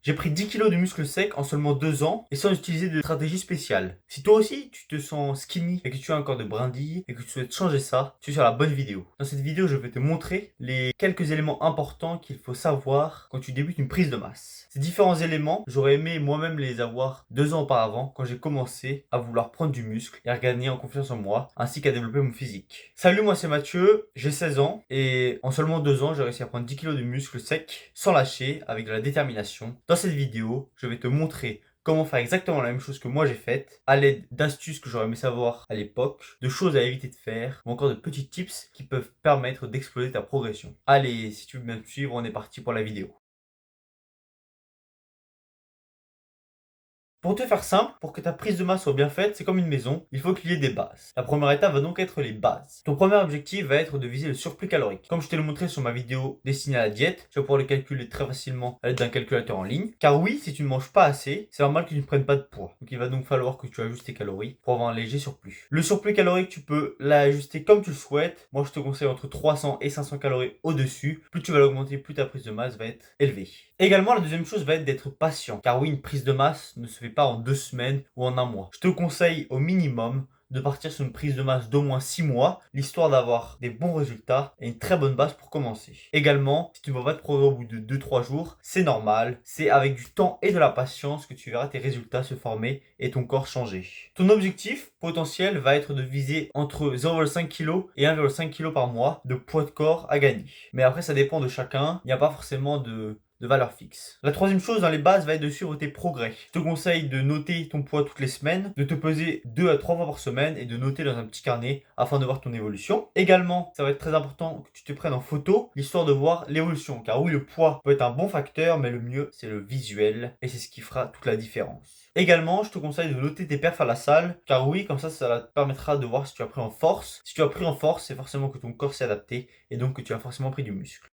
J'ai pris 10 kilos de muscles secs en seulement 2 ans et sans utiliser de stratégie spéciale. Si toi aussi tu te sens skinny et que tu as un corps de brindille et que tu souhaites changer ça, tu es sur la bonne vidéo. Dans cette vidéo, je vais te montrer les quelques éléments importants qu'il faut savoir quand tu débutes une prise de masse. Ces différents éléments, j'aurais aimé moi-même les avoir 2 ans auparavant quand j'ai commencé à vouloir prendre du muscle et à gagner en confiance en moi ainsi qu'à développer mon physique. Salut, moi c'est Mathieu, j'ai 16 ans et en seulement 2 ans, j'ai réussi à prendre 10 kilos de muscles secs sans lâcher avec de la détermination. Dans cette vidéo, je vais te montrer comment faire exactement la même chose que moi j'ai faite, à l'aide d'astuces que j'aurais aimé savoir à l'époque, de choses à éviter de faire, ou encore de petits tips qui peuvent permettre d'exploser ta progression. Allez, si tu veux bien me suivre, on est parti pour la vidéo. Pour te faire simple, pour que ta prise de masse soit bien faite, c'est comme une maison, il faut qu'il y ait des bases. La première étape va donc être les bases. Ton premier objectif va être de viser le surplus calorique. Comme je te l'ai montré sur ma vidéo destinée à la diète, tu vas pouvoir le calculer très facilement à l'aide d'un calculateur en ligne. Car oui, si tu ne manges pas assez, c'est normal que tu ne prennes pas de poids. Donc il va donc falloir que tu ajustes tes calories pour avoir un léger surplus. Le surplus calorique, tu peux l'ajuster comme tu le souhaites. Moi, je te conseille entre 300 et 500 calories au-dessus. Plus tu vas l'augmenter, plus ta prise de masse va être élevée. Également, la deuxième chose va être d'être patient. Car oui, une prise de masse ne se fait pas en 2 semaines ou en un mois. Je te conseille au minimum de partir sur une prise de masse d'au moins 6 mois, l'histoire d'avoir des bons résultats et une très bonne base pour commencer. Également, si tu ne vois pas de progrès au bout de 2-3 jours, c'est normal. C'est avec du temps et de la patience que tu verras tes résultats se former et ton corps changer. Ton objectif potentiel va être de viser entre 0,5 kg et 1,5 kg par mois de poids de corps à gagner. Mais après, ça dépend de chacun. Il n'y a pas forcément de valeur fixe. La troisième chose dans les bases va être de suivre tes progrès. Je te conseille de noter ton poids toutes les semaines, de te peser 2 à 3 fois par semaine et de noter dans un petit carnet afin de voir ton évolution. Également, ça va être très important que tu te prennes en photo, l'histoire de voir l'évolution. Car oui, le poids peut être un bon facteur, mais le mieux, c'est le visuel et c'est ce qui fera toute la différence. Également, je te conseille de noter tes perfs à la salle, car oui, comme ça te permettra de voir si tu as pris en force. Si tu as pris en force, c'est forcément que ton corps s'est adapté et donc que tu as forcément pris du muscle.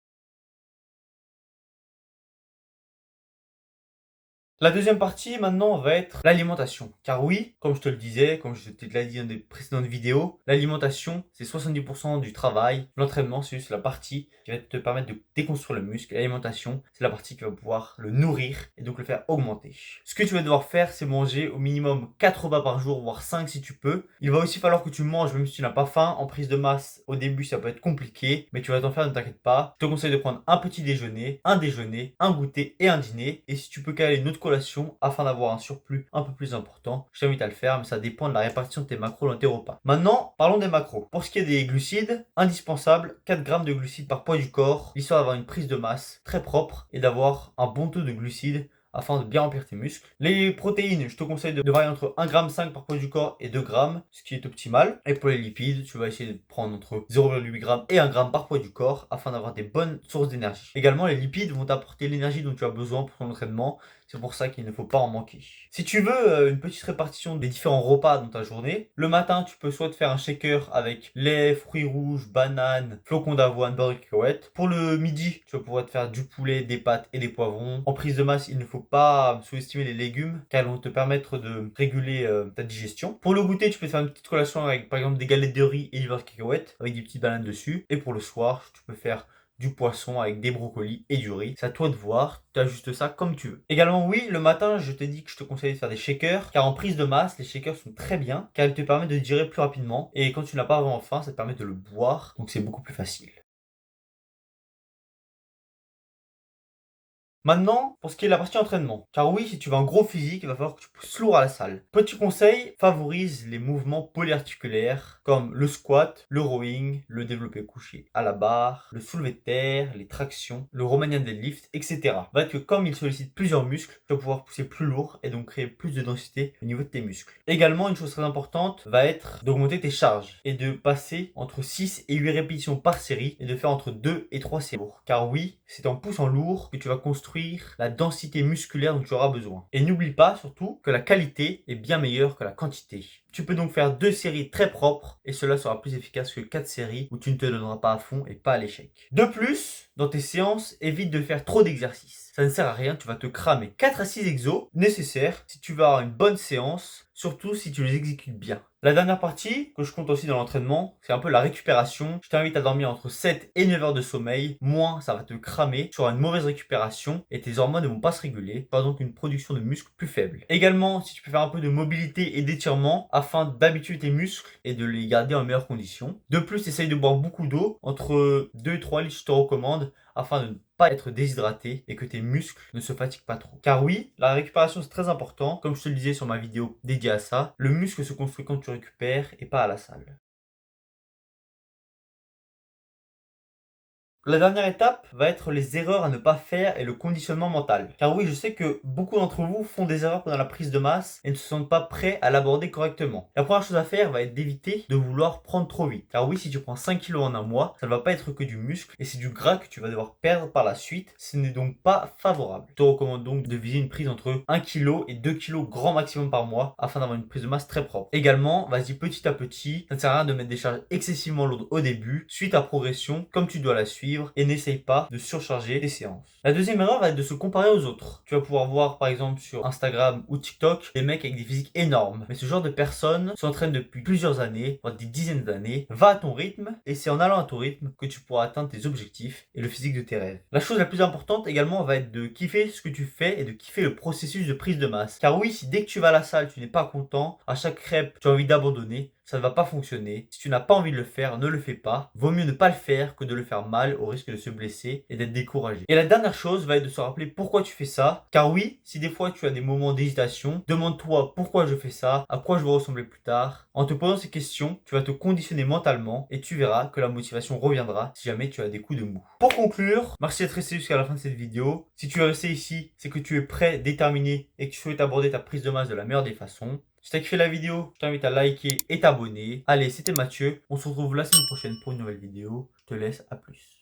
La deuxième partie maintenant va être l'alimentation. Car oui, comme je te le disais, comme je te l'ai dit dans des précédentes vidéos, l'alimentation c'est 70% du travail. L'entraînement c'est juste la partie qui va te permettre de déconstruire le muscle. L'alimentation c'est la partie qui va pouvoir le nourrir et donc le faire augmenter. Ce que tu vas devoir faire c'est manger au minimum 4 repas par jour, voire 5 si tu peux. Il va aussi falloir que tu manges même si tu n'as pas faim. En prise de masse au début ça peut être compliqué, mais tu vas t'en faire, ne t'inquiète pas. Je te conseille de prendre un petit déjeuner, un goûter et un dîner. Et si tu peux caler une autre collation afin d'avoir un surplus un peu plus important, je t'invite à le faire, mais ça dépend de la répartition de tes macros dans tes repas. Maintenant, parlons des macros. Pour ce qui est des glucides, indispensable, 4 grammes de glucides par poids du corps, l'histoire d'avoir une prise de masse très propre et d'avoir un bon taux de glucides afin de bien remplir tes muscles. Les protéines, je te conseille de varier entre 1,5 g par poids du corps et 2 grammes, ce qui est optimal. Et pour les lipides, tu vas essayer de prendre entre 0,8 g et 1 g par poids du corps afin d'avoir des bonnes sources d'énergie. Également, les lipides vont t'apporter l'énergie dont tu as besoin pour ton entraînement. C'est pour ça qu'il ne faut pas en manquer. Si tu veux une petite répartition des différents repas dans ta journée, le matin, tu peux soit te faire un shaker avec lait, fruits rouges, bananes, flocons d'avoine, beurre et cacahuètes. Pour le midi, tu vas pouvoir te faire du poulet, des pâtes et des poivrons. En prise de masse, il ne faut pas sous-estimer les légumes car ils vont te permettre de réguler ta digestion. Pour le goûter, tu peux te faire une petite collation avec par exemple des galettes de riz et du beurre de cacahuètes avec des petites bananes dessus. Et pour le soir, tu peux faire du poisson avec des brocolis et du riz. C'est à toi de voir, tu ajustes ça comme tu veux. Également oui, le matin, je t'ai dit que je te conseillais de faire des shakers, car en prise de masse, les shakers sont très bien, car ils te permettent de digérer plus rapidement, et quand tu n'as pas vraiment faim, ça te permet de le boire, donc c'est beaucoup plus facile. Maintenant, pour ce qui est de la partie entraînement. Car oui, si tu veux un gros physique, il va falloir que tu pousses lourd à la salle. Petit conseil, favorise les mouvements polyarticulaires comme le squat, le rowing, le développé couché à la barre, le soulevé de terre, les tractions, le Romanian deadlift, etc. Va être que comme il sollicite plusieurs muscles, tu vas pouvoir pousser plus lourd et donc créer plus de densité au niveau de tes muscles. Également, une chose très importante va être d'augmenter tes charges et de passer entre 6 et 8 répétitions par série et de faire entre 2 et 3 séries lourdes. Car oui, c'est en poussant lourd que tu vas construire la densité musculaire dont tu auras besoin. Et n'oublie pas surtout que la qualité est bien meilleure que la quantité. Tu peux donc faire 2 séries très propres et cela sera plus efficace que 4 séries où tu ne te donneras pas à fond et pas à l'échec. De plus, dans tes séances, évite de faire trop d'exercices. Ça ne sert à rien, tu vas te cramer. 4 à 6 exos nécessaires si tu veux avoir une bonne séance, surtout si tu les exécutes bien. La dernière partie que je compte aussi dans l'entraînement, c'est un peu la récupération. Je t'invite à dormir entre 7 et 9 heures de sommeil. Moins, ça va te cramer, tu auras une mauvaise récupération et tes hormones ne vont pas se réguler. Tu auras donc une production de muscles plus faible. Également, si tu peux faire un peu de mobilité et d'étirement afin d'habituer tes muscles et de les garder en meilleures conditions. De plus, essaye de boire beaucoup d'eau, entre 2 et 3 litres, je te recommande, afin de ne pas être déshydraté et que tes muscles ne se fatiguent pas trop. Car oui, la récupération c'est très important, comme je te le disais sur ma vidéo dédiée à ça, le muscle se construit quand tu récupères et pas à la salle. La dernière étape va être les erreurs à ne pas faire et le conditionnement mental. Car oui, je sais que beaucoup d'entre vous font des erreurs pendant la prise de masse et ne se sentent pas prêts à l'aborder correctement. La première chose à faire va être d'éviter de vouloir prendre trop vite. Car oui, si tu prends 5 kilos en un mois, ça ne va pas être que du muscle et c'est du gras que tu vas devoir perdre par la suite. Ce n'est donc pas favorable. Je te recommande donc de viser une prise entre 1 kg et 2 kg grand maximum par mois afin d'avoir une prise de masse très propre. Également, vas-y petit à petit. Ça ne sert à rien de mettre des charges excessivement lourdes au début. Suis ta progression comme tu dois la suivre et n'essaye pas de surcharger tes séances. La deuxième erreur va être de se comparer aux autres. Tu vas pouvoir voir par exemple sur Instagram ou TikTok des mecs avec des physiques énormes. Mais ce genre de personnes s'entraînent depuis plusieurs années, voire des dizaines d'années. Va à ton rythme et c'est en allant à ton rythme que tu pourras atteindre tes objectifs et le physique de tes rêves. La chose la plus importante également va être de kiffer ce que tu fais et de kiffer le processus de prise de masse. Car oui, si dès que tu vas à la salle, tu n'es pas content, à chaque rep, tu as envie d'abandonner, ça ne va pas fonctionner. Si tu n'as pas envie de le faire, ne le fais pas. Vaut mieux ne pas le faire que de le faire mal au risque de se blesser et d'être découragé. Et la dernière chose va être de se rappeler pourquoi tu fais ça. Car oui, si des fois tu as des moments d'hésitation, demande-toi pourquoi je fais ça, à quoi je veux ressembler plus tard. En te posant ces questions, tu vas te conditionner mentalement et tu verras que la motivation reviendra si jamais tu as des coups de mou. Pour conclure, merci d'être resté jusqu'à la fin de cette vidéo. Si tu es resté ici, c'est que tu es prêt, déterminé et que tu souhaites aborder ta prise de masse de la meilleure des façons. Si t'as kiffé la vidéo, je t'invite à liker et t'abonner. Allez, c'était Mathieu. On se retrouve la semaine prochaine pour une nouvelle vidéo. Je te laisse, à plus.